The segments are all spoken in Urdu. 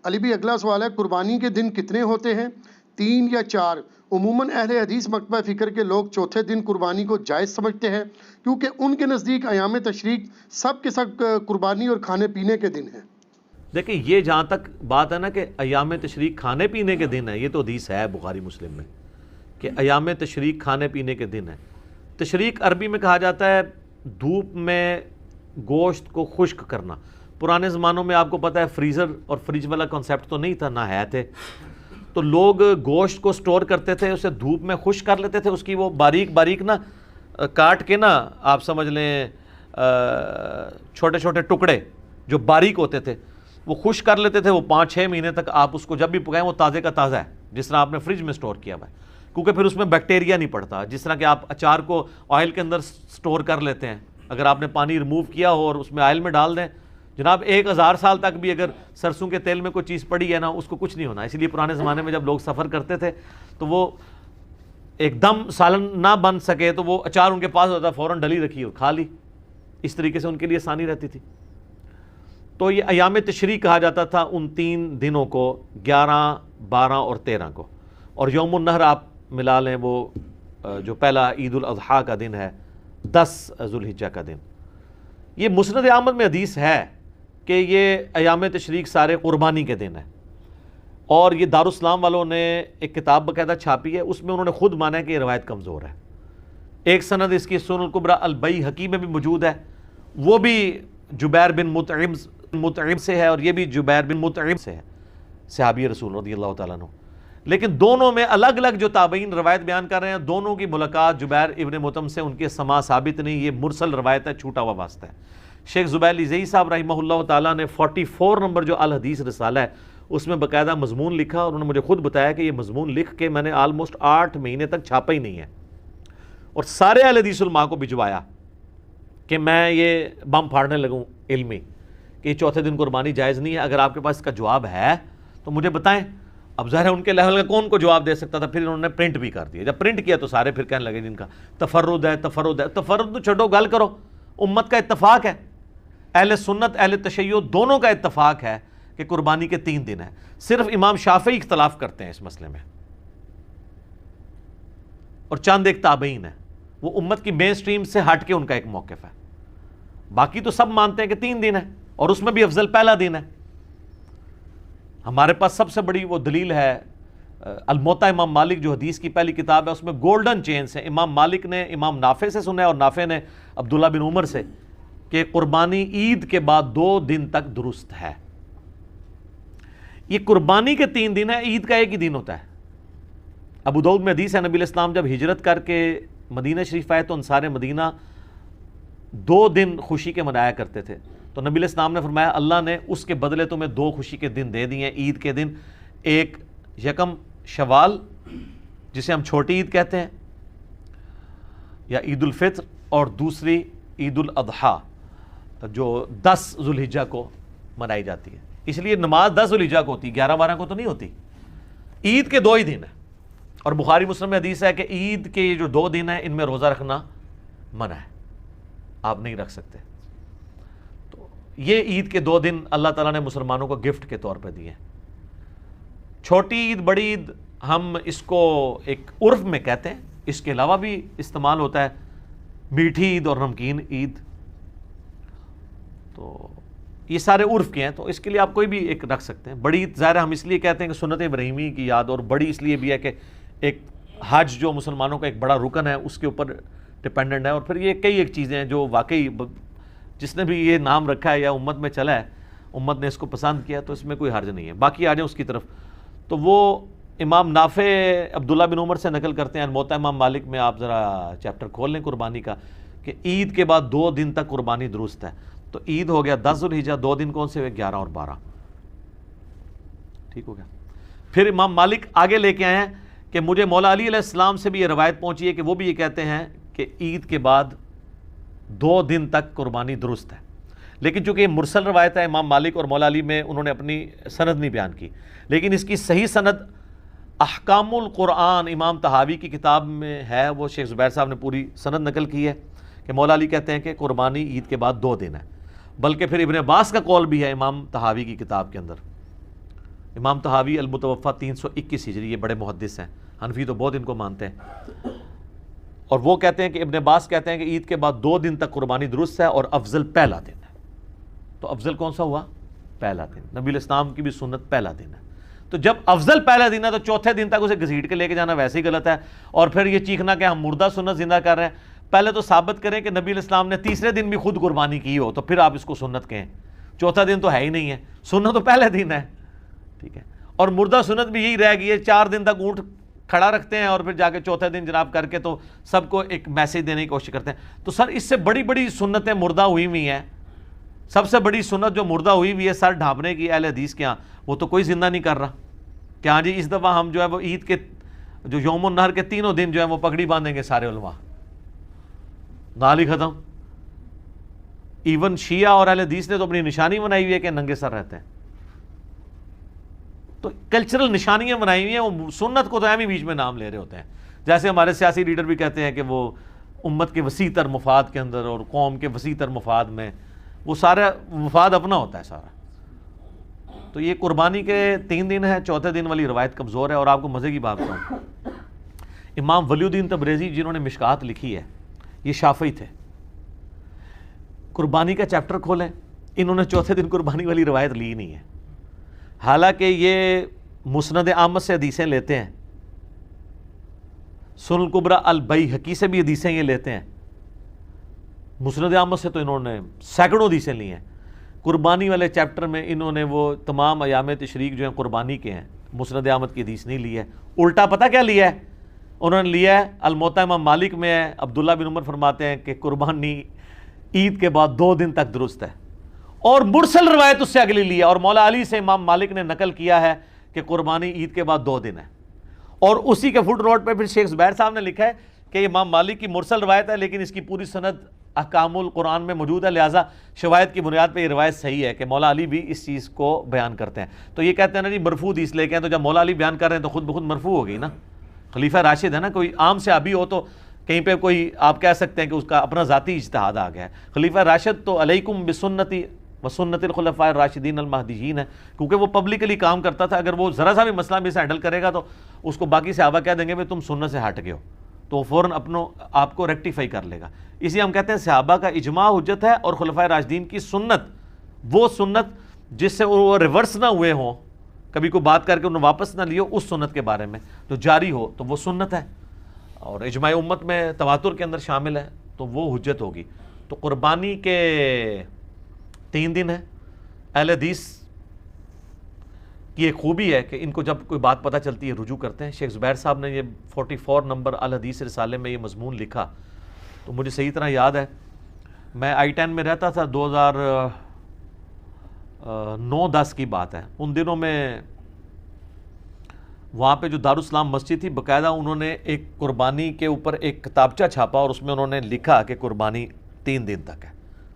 علی بھی اگلا سوال ہے، قربانی کے دن کتنے ہوتے ہیں، 3 یا 4؟ عموماً اہل حدیث مکتبہ فکر کے لوگ چوتھے دن قربانی کو جائز سمجھتے ہیں، کیونکہ ان کے نزدیک ایام تشریق سب کے سب قربانی اور کھانے پینے کے دن ہیں۔ دیکھیں یہ جہاں تک بات ہے نا کہ ایام تشریق کھانے پینے کے دن ہے، یہ تو حدیث ہے بخاری مسلم میں کہ ایام تشریق کھانے پینے کے دن ہے۔ تشریق عربی میں کہا جاتا ہے دھوپ میں گوشت کو خشک کرنا۔ پرانے زمانوں میں آپ کو پتہ ہے فریزر اور فریج والا کنسیپٹ تو نہیں تھا، نہ ہے تھے، تو لوگ گوشت کو سٹور کرتے تھے، اسے دھوپ میں خشک کر لیتے تھے، اس کی وہ باریک باریک نا کاٹ کے نا آپ سمجھ لیں چھوٹے چھوٹے ٹکڑے جو باریک ہوتے تھے وہ خشک کر لیتے تھے۔ وہ 5-6 مہینے تک آپ اس کو جب بھی پکائیں وہ تازے کا تازہ ہے، جس طرح آپ نے فریج میں سٹور کیا ہوا ہے، کیونکہ پھر اس میں بیکٹیریا نہیں پڑتا۔ جس طرح کہ آپ اچار کو آئل کے اندر سٹور کر لیتے ہیں، اگر آپ نے پانی ریموو کیا ہو اور اس میں آئل میں ڈال دیں، جناب 1000 سال تک بھی اگر سرسوں کے تیل میں کوئی چیز پڑی ہے نا اس کو کچھ نہیں ہونا۔ اسی لیے پرانے زمانے میں جب لوگ سفر کرتے تھے تو وہ ایک دم سالن نہ بن سکے تو وہ اچار ان کے پاس ہوتا، فوراً ڈلی رکھی اور کھا لی، اس طریقے سے ان کے لیے آسانی رہتی تھی۔ تو یہ ایام تشریق کہا جاتا تھا ان 3 دنوں کو، 11، 12 اور 13 کو، اور یوم النحر آپ ملا لیں وہ جو پہلا عید الاضحیٰ کا دن ہے، 10 ذوالحجہ کا دن۔ یہ مسند احمد میں حدیث ہے کہ یہ ایام تشریق سارے قربانی کے دن ہیں، اور یہ دارالاسلام والوں نے ایک کتاب باقاعدہ چھاپی ہے، اس میں انہوں نے خود مانا ہے کہ یہ روایت کمزور ہے۔ ایک سند اس کی سنن الکبریٰ البیہقی میں بھی موجود ہے، وہ بھی جبیر بن مطعم سے ہے، اور یہ بھی جبیر بن مطعم سے ہے، صحابی رسول رضی اللہ تعالیٰ عنہ۔ لیکن دونوں میں الگ الگ جو تابعین روایت بیان کر رہے ہیں، دونوں کی ملاقات جبیر ابن مطعم سے ان کے سماع ثابت نہیں، یہ مرسل روایت ہے، چھوٹا ہوا واسطہ ہے۔ شیخ زبیر علی صاحب رحمہ اللہ تعالیٰ نے 44 نمبر جو الحدیث رسالہ ہے اس میں باقاعدہ مضمون لکھا، اور انہوں نے مجھے خود بتایا کہ یہ مضمون لکھ کے میں نے آلموسٹ 8 مہینے تک چھاپا ہی نہیں ہے، اور سارے اہل حدیث علماء کو بھجوایا کہ میں یہ بم پھاڑنے لگوں علمی کہ یہ چوتھے دن قربانی جائز نہیں ہے۔ اگر آپ کے پاس اس کا جواب ہے تو مجھے بتائیں۔ اب ظاہر ہے ان کے لیول کا کون کو جواب دے سکتا تھا، پھر انہوں نے پرنٹ بھی کر دیا۔ جب پرنٹ کیا تو سارے پھر کہنے لگے جن کا تفرد ہے تفرد ہے، تفرد تو چھوڑو، گل کرو، امت کا اتفاق ہے، اہل سنت اہل تشیع دونوں کا اتفاق ہے کہ قربانی کے 3 دن ہیں۔ صرف امام شافعی اختلاف کرتے ہیں اس مسئلے میں، اور چند ایک تابعین ہیں، وہ امت کی مین سٹریم سے ہٹ کے ان کا ایک موقف ہے۔ باقی تو سب مانتے ہیں کہ 3 دن ہے، اور اس میں بھی افضل پہلا دن ہے۔ ہمارے پاس سب سے بڑی وہ دلیل ہے الموطا امام مالک جو حدیث کی پہلی کتاب ہے، اس میں گولڈن چینز ہے۔ امام مالک نے امام نافع سے سنا ہے، اور نافع نے عبداللہ بن عمر سے، کہ قربانی عید کے بعد 2 دن تک درست ہے۔ یہ قربانی کے 3 دن ہے، عید کا ایک ہی دن ہوتا ہے۔ ابو داؤد میں حدیث ہے، نبی علیہ السلام جب ہجرت کر کے مدینہ شریف آئے تو انصار مدینہ 2 دن خوشی کے منایا کرتے تھے، تو نبی علیہ السلام نے فرمایا اللہ نے اس کے بدلے تمہیں 2 خوشی کے دن دے دیے، عید کے دن، ایک 1 شوال جسے ہم چھوٹی عید کہتے ہیں یا عید الفطر، اور دوسری عید الاضحیٰ جو 10 ذوالحجہ کو منائی جاتی ہے۔ اس لیے نماز 10 ذوالحجہ کو ہوتی ہے، 11-12 کو تو نہیں ہوتی۔ عید کے 2 ہی دن ہیں، اور بخاری مسلم میں حدیث ہے کہ عید کے یہ جو 2 دن ہیں ان میں روزہ رکھنا منع ہے، آپ نہیں رکھ سکتے۔ تو یہ عید کے 2 دن اللہ تعالیٰ نے مسلمانوں کو گفٹ کے طور پہ دیے ہیں۔ چھوٹی عید بڑی عید ہم اس کو ایک عرف میں کہتے ہیں، اس کے علاوہ بھی استعمال ہوتا ہے میٹھی عید اور نمکین عید، تو یہ سارے عرف کے ہیں، تو اس کے لیے آپ کوئی بھی ایک رکھ سکتے ہیں۔ بڑی عید ظاہر ہم اس لیے کہتے ہیں کہ سنت ابراہیمی کی یاد، اور بڑی اس لیے بھی ہے کہ ایک حج جو مسلمانوں کا ایک بڑا رکن ہے اس کے اوپر ڈپینڈنٹ ہے، اور پھر یہ کئی ایک چیزیں ہیں جو واقعی جس نے بھی یہ نام رکھا ہے یا امت میں چلا ہے، امت نے اس کو پسند کیا، تو اس میں کوئی حرج نہیں ہے۔ باقی آ جائیں اس کی طرف، تو وہ امام نافع عبداللہ بن عمر سے نقل کرتے ہیں، موطا امام مالک میں آپ ذرا چیپٹر کھول لیں قربانی کا، کہ عید کے بعد 2 دن تک قربانی درست ہے۔ تو عید ہو گیا 10 ذوالحجہ، 2 دن کون سے ہوئے؟ 11 اور 12، ٹھیک ہو گیا۔ پھر امام مالک آگے لے کے آئے ہیں کہ مجھے مولا علی علیہ السلام سے بھی یہ روایت پہنچی ہے کہ وہ بھی یہ کہتے ہیں کہ عید کے بعد 2 دن تک قربانی درست ہے، لیکن چونکہ یہ مرسل روایت ہے، امام مالک اور مولا علی میں انہوں نے اپنی سند نہیں بیان کی، لیکن اس کی صحیح سند احکام القرآن امام طحاوی کی کتاب میں ہے، وہ شیخ زبیر صاحب نے پوری سند نقل کی ہے کہ مولا علی کہتے ہیں کہ قربانی عید کے بعد 2 دن ہے، بلکہ پھر ابن عباس کا قول بھی ہے امام طحاوی کی کتاب کے اندر امام طحاوی المتوفا 321 ہجری، یہ بڑے محدث ہیں، حنفی تو بہت ان کو مانتے ہیں، اور وہ کہتے ہیں کہ ابن عباس کہتے ہیں کہ عید کے بعد 2 دن تک قربانی درست ہے اور افضل پہلا دن ہے۔ تو افضل کون سا ہوا؟ پہلا دن۔ نبی الاسلام کی بھی سنت پہلا دن ہے، تو جب افضل پہلا دن ہے تو چوتھے دن تک اسے گھسیٹ کے لے کے جانا ویسے ہی غلط ہے، اور پھر یہ چیخنا کہ ہم مردہ سنت زندہ کر رہے ہیں۔ پہلے تو ثابت کریں کہ نبی الاسلام نے تیسرے دن بھی خود قربانی کی ہو، تو پھر آپ اس کو سنت کہیں، چوتھا دن تو ہے ہی نہیں ہے، سنت تو پہلے دن ہے، ٹھیک ہے۔ اور مردہ سنت بھی یہی رہ گئی ہے، 4 دن تک اونٹ کھڑا رکھتے ہیں اور پھر جا کے چوتھے دن جناب کر کے تو سب کو ایک میسج دینے کی کوشش کرتے ہیں۔ تو سر اس سے بڑی بڑی سنتیں مردہ ہوئی ہوئی ہیں، سب سے بڑی سنت جو مردہ ہوئی ہوئی ہے سر ڈھانپنے کی اہل حدیث کے ہاں، وہ تو کوئی زندہ نہیں کر رہا کہ ہاں جی اس دفعہ ہم جو ہے وہ عید کے جو یوم النہر کے 3 دن جو ہے وہ پگڑی باندھیں گے سارے علماء، گالی ختم۔ ایون شیعہ اور اہل حدیث نے تو اپنی نشانی بنائی ہوئی ہے کہ ننگے سر رہتے ہیں، تو کلچرل نشانیاں بنائی ہوئی ہیں، وہ سنت کو تو اہم ہی بیچ میں نام لے رہے ہوتے ہیں۔ جیسے ہمارے سیاسی لیڈر بھی کہتے ہیں کہ وہ امت کے وسیع تر مفاد کے اندر اور قوم کے وسیع تر مفاد میں، وہ سارا مفاد اپنا ہوتا ہے سارا۔ تو یہ قربانی کے 3 دن ہے، چوتھے دن والی روایت کمزور ہے۔ اور آپ کو مزے کی بات بتاؤں، امام ولی الدین تبریزی جنہوں نے مشکات لکھی ہے، یہ شافعی تھے، قربانی کا چیپٹر کھولیں، انہوں نے چوتھے دن قربانی والی روایت لی نہیں ہے، حالانکہ یہ مسند احمد سے حدیثیں لیتے ہیں، سنن الکبری البیہقی سے بھی حدیثیں یہ لیتے ہیں، مسند احمد سے تو انہوں نے سینکڑوں حدیثیں لی ہیں۔ قربانی والے چیپٹر میں انہوں نے وہ تمام ایام تشریق جو ہیں قربانی کے ہیں، مسند احمد کی حدیث نہیں لی ہے، الٹا پتہ کیا لیا ہے انہوں نے؟ لیا ہے الموطا امام مالک میں ہے، عبداللہ بن عمر فرماتے ہیں کہ قربانی عید کے بعد 2 دن تک درست ہے، اور مرسل روایت اس سے اگلی لی ہے، اور مولا علی سے امام مالک نے نقل کیا ہے کہ قربانی عید کے بعد 2 دن ہے، اور اسی کے فٹ نوٹ پہ پھر شیخ زبیر صاحب نے لکھا ہے کہ امام مالک کی مرسل روایت ہے لیکن اس کی پوری سند احکام القرآن میں موجود ہے، لہٰذا شواہد کی بنیاد پہ یہ روایت صحیح ہے کہ مولا علی بھی اس چیز کو بیان کرتے ہیں۔ تو یہ کہتے ہیں نا جی مرفوع حدیث لے کے ہیں، تو جب مولا علی بیان کر رہے ہیں تو خود بخود مرفوع ہو گئی نا، خلیفہ راشد ہے نا، کوئی عام صحابی ہو تو کہیں پہ کوئی آپ کہہ سکتے ہیں کہ اس کا اپنا ذاتی اجتہاد آ گیا ہے، خلیفہ راشد تو علیکم بسنتی وسنت الخلفاء الراشدین المہدیین ہے، کیونکہ وہ پبلکلی کام کرتا تھا، اگر وہ ذرا سا بھی مسئلہ بھی سے ہینڈل کرے گا تو اس کو باقی صحابہ کہہ دیں گے تم سنت سے ہٹ گئے ہو، تو وہ فوراً آپ کو ریکٹیفائی کر لے گا۔ اسی ہم کہتے ہیں صحابہ کا اجماع حجت ہے، اور خلفائے راشدین کی سنت، وہ سنت جس سے وہ ریورس نہ ہوئے ہوں، کبھی کوئی بات کر کے انہوں واپس نہ لیو، اس سنت کے بارے میں جو جاری ہو تو وہ سنت ہے، اور اجماع امت میں تواتر کے اندر شامل ہے تو وہ حجت ہوگی۔ تو قربانی کے 3 دن ہے، اہل حدیث کی ایک خوبی ہے کہ ان کو جب کوئی بات پتہ چلتی ہے رجوع کرتے ہیں۔ شیخ زبیر صاحب نے یہ 44 نمبر الحدیث رسالے میں یہ مضمون لکھا، تو مجھے صحیح طرح یاد ہے، میں I-10 میں رہتا تھا، 2009-10 کی بات ہے، ان دنوں میں وہاں پہ جو دارالاسلام مسجد تھی، باقاعدہ انہوں نے ایک قربانی کے اوپر ایک کتابچہ چھاپا اور اس میں انہوں نے لکھا کہ قربانی 3 دن تک ہے،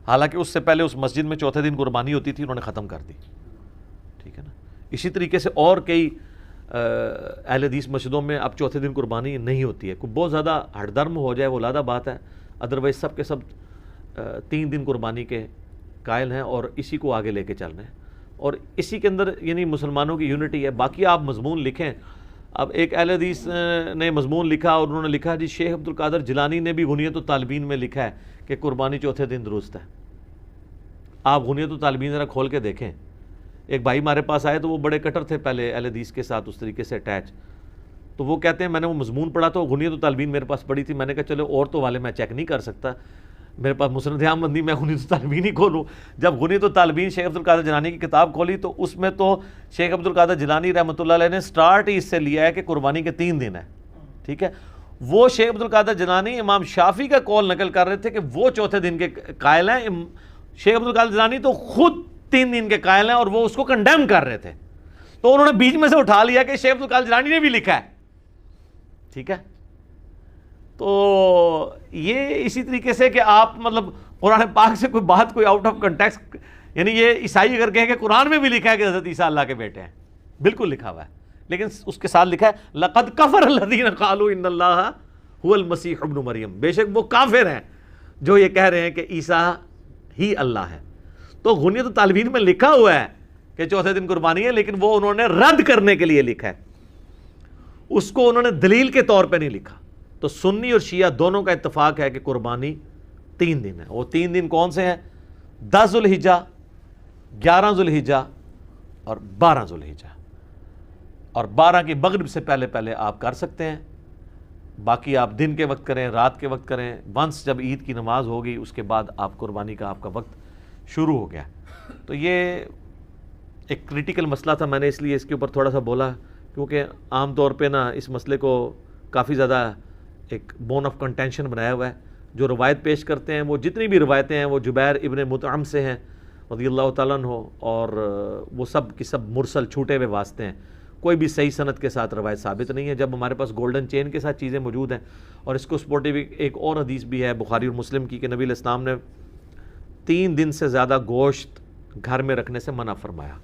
حالانکہ اس سے پہلے اس مسجد میں چوتھے دن قربانی ہوتی تھی، انہوں نے ختم کر دی، ٹھیک ہے نا۔ اسی طریقے سے اور کئی اہل حدیث مسجدوں میں اب چوتھے دن قربانی نہیں ہوتی ہے، کوئی بہت زیادہ ہٹ درم ہو جائے وہ علیحدہ بات ہے، ادروائز سب کے سب 3 دن قربانی کے قائل ہیں اور اسی کو آگے لے کے چل رہے ہیں، اور اسی کے اندر یعنی مسلمانوں کی یونٹی ہے۔ باقی آپ مضمون لکھیں، اب ایک اہل حدیث نے مضمون لکھا اور انہوں نے لکھا جی شیخ عبدالقادر جیلانی نے بھی غنیت الطالبین میں لکھا ہے کہ قربانی چوتھے دن درست ہے۔ آپ غنیت الطالبین ذرا کھول کے دیکھیں، ایک بھائی ہمارے پاس آئے تو وہ بڑے کٹر تھے پہلے اہل حدیث کے ساتھ اس طریقے سے اٹیچ، تو وہ کہتے ہیں میں نے وہ مضمون پڑھا تو غنیت الطالبین میرے پاس پڑھی تھی، میں نے کہا چلو عورتوں والے میں چیک نہیں کر سکتا، میرے پاس مسند احمد نہیں، میں غنیت الطالبین ہی کھولوں۔ جب غنیت الطالبین شیخ عبدالقادر جیلانی کی کتاب کھولی تو اس میں تو شیخ عبدالقادر جیلانی رحمۃ اللہ علیہ نے سٹارٹ ہی اس سے لیا ہے کہ قربانی کے 3 دن ہے، ٹھیک ہے۔ وہ شیخ عبدالقادر جیلانی امام شافعی کا قول نقل کر رہے تھے کہ وہ چوتھے دن کے قائل ہیں، شیخ عبدالقادر جیلانی تو خود 3 دن کے قائل ہیں اور وہ اس کو کنڈیم کر رہے تھے، تو انہوں نے بیچ میں سے اٹھا لیا کہ شیخ عبدالقادر جیلانی نے بھی لکھا ہے، ٹھیک ہے۔ تو یہ اسی طریقے سے کہ آپ مطلب قرآن پاک سے کوئی بات کوئی آؤٹ آف کنٹیکسٹ، یعنی یہ عیسائی اگر کہیں کہ قرآن میں بھی لکھا ہے کہ حضرت عیسیٰ اللہ کے بیٹے ہیں، بالکل لکھا ہوا ہے، لیکن اس کے ساتھ لکھا ہے لقد کفر الذین قالوا ان اللہ هو المسیح ابن مریم، بے شک وہ کافر ہیں جو یہ کہہ رہے ہیں کہ عیسیٰ ہی اللہ ہے۔ تو غنیت الطالبین میں لکھا ہوا ہے کہ چوتھے دن قربانی ہے، لیکن وہ انہوں نے رد کرنے کے لیے لکھا ہے، اس کو انہوں نے دلیل کے طور پہ نہیں لکھا۔ تو سنی اور شیعہ دونوں کا اتفاق ہے کہ قربانی 3 دن ہے۔ وہ 3 دن کون سے ہیں؟ 10 ذوالحجہ، 11 ذوالحجہ اور 12 ذوالحجہ، اور 12 کی مغرب سے پہلے پہلے آپ کر سکتے ہیں، باقی آپ دن کے وقت کریں، رات کے وقت کریں۔ ونس جب عید کی نماز ہوگی اس کے بعد آپ قربانی کا آپ کا وقت شروع ہو گیا۔ تو یہ ایک کریٹیکل مسئلہ تھا، میں نے اس لیے اس کے اوپر تھوڑا سا بولا، کیونکہ عام طور پہ نا اس مسئلے کو کافی زیادہ ایک بون آف کنٹینشن بنایا ہوا ہے۔ جو روایت پیش کرتے ہیں، وہ جتنی بھی روایتیں ہیں وہ جبیر ابن مطعم سے ہیں رضی اللہ تعالیٰ عنہ، اور وہ سب کی سب مرسل چھوٹے ہوئے واسطے ہیں، کوئی بھی صحیح سند کے ساتھ روایت ثابت نہیں ہے۔ جب ہمارے پاس گولڈن چین کے ساتھ چیزیں موجود ہیں، اور اس کو سپورٹیو ایک اور حدیث بھی ہے بخاری اور مسلم کی کہ نبی علیہ السلام نے 3 دن سے زیادہ گوشت گھر میں رکھنے سے منع فرمایا۔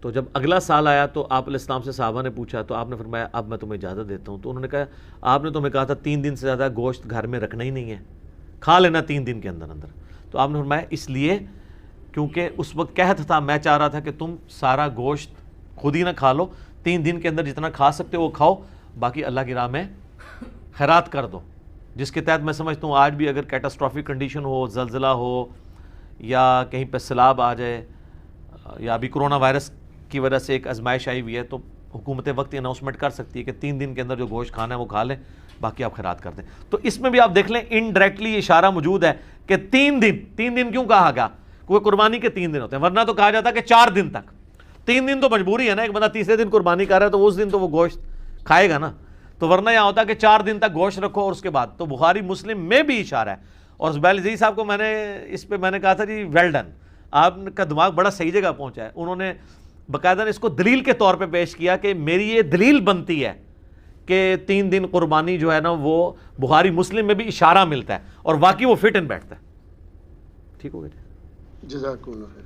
تو جب اگلا سال آیا تو آپ علیہ السلام سے صحابہ نے پوچھا، تو آپ نے فرمایا اب میں تمہیں اجازت دیتا ہوں۔ تو انہوں نے کہا آپ نے تمہیں کہا تھا 3 دن سے زیادہ گوشت گھر میں رکھنا ہی نہیں ہے، کھا لینا 3 دن کے اندر اندر۔ تو آپ نے فرمایا اس لیے کیونکہ اس وقت قحط تھا، میں چاہ رہا تھا کہ تم سارا گوشت خود ہی نہ کھا لو، 3 دن کے اندر جتنا کھا سکتے وہ کھاؤ، باقی اللہ کی راہ میں خیرات کر دو۔ جس کے تحت میں سمجھتا ہوں آج بھی اگر کیٹاسٹرافک کنڈیشن ہو، زلزلہ ہو، یا کہیں پہ سیلاب آ جائے، یا ابھی کرونا وائرس کی وجہ سے ایک آزمائش آئی ہوئی ہے، تو حکومت وقت اناؤنسمنٹ کر سکتی ہے کہ 3 دن کے اندر جو گوشت کھانا ہے وہ کھا لیں، باقی آپ خیرات کر دیں۔ تو اس میں بھی آپ دیکھ لیں انڈائریکٹلی اشارہ موجود ہے کہ 3 دن کیوں کہا گیا؟ کیونکہ قربانی کے 3 دن ہوتے ہیں، ورنہ تو کہا جاتا ہے کہ 4 دن تک۔ 3 دن تو مجبوری ہے نا، ایک بندہ تیسرے دن قربانی کر رہا ہے تو اس دن تو وہ گوشت کھائے گا نا، تو ورنہ یہاں ہوتا ہے کہ 4 دن تک گوشت رکھو اور اس کے بعد۔ تو بخاری مسلم میں بھی اشارہ ہے، اور زبیر عزیز صاحب کو میں نے کہا تھا جی ویل ڈن، آپ کا دماغ بڑا صحیح جگہ پہنچا ہے۔ انہوں نے باقاعدہ اس کو دلیل کے طور پہ پیش کیا کہ میری یہ دلیل بنتی ہے کہ 3 دن قربانی جو ہے نا وہ بخاری مسلم میں بھی اشارہ ملتا ہے، اور واقعی وہ فٹ ان بیٹھتا ہے۔ ٹھیک ہو گیا؟ جزاک اللہ خیر۔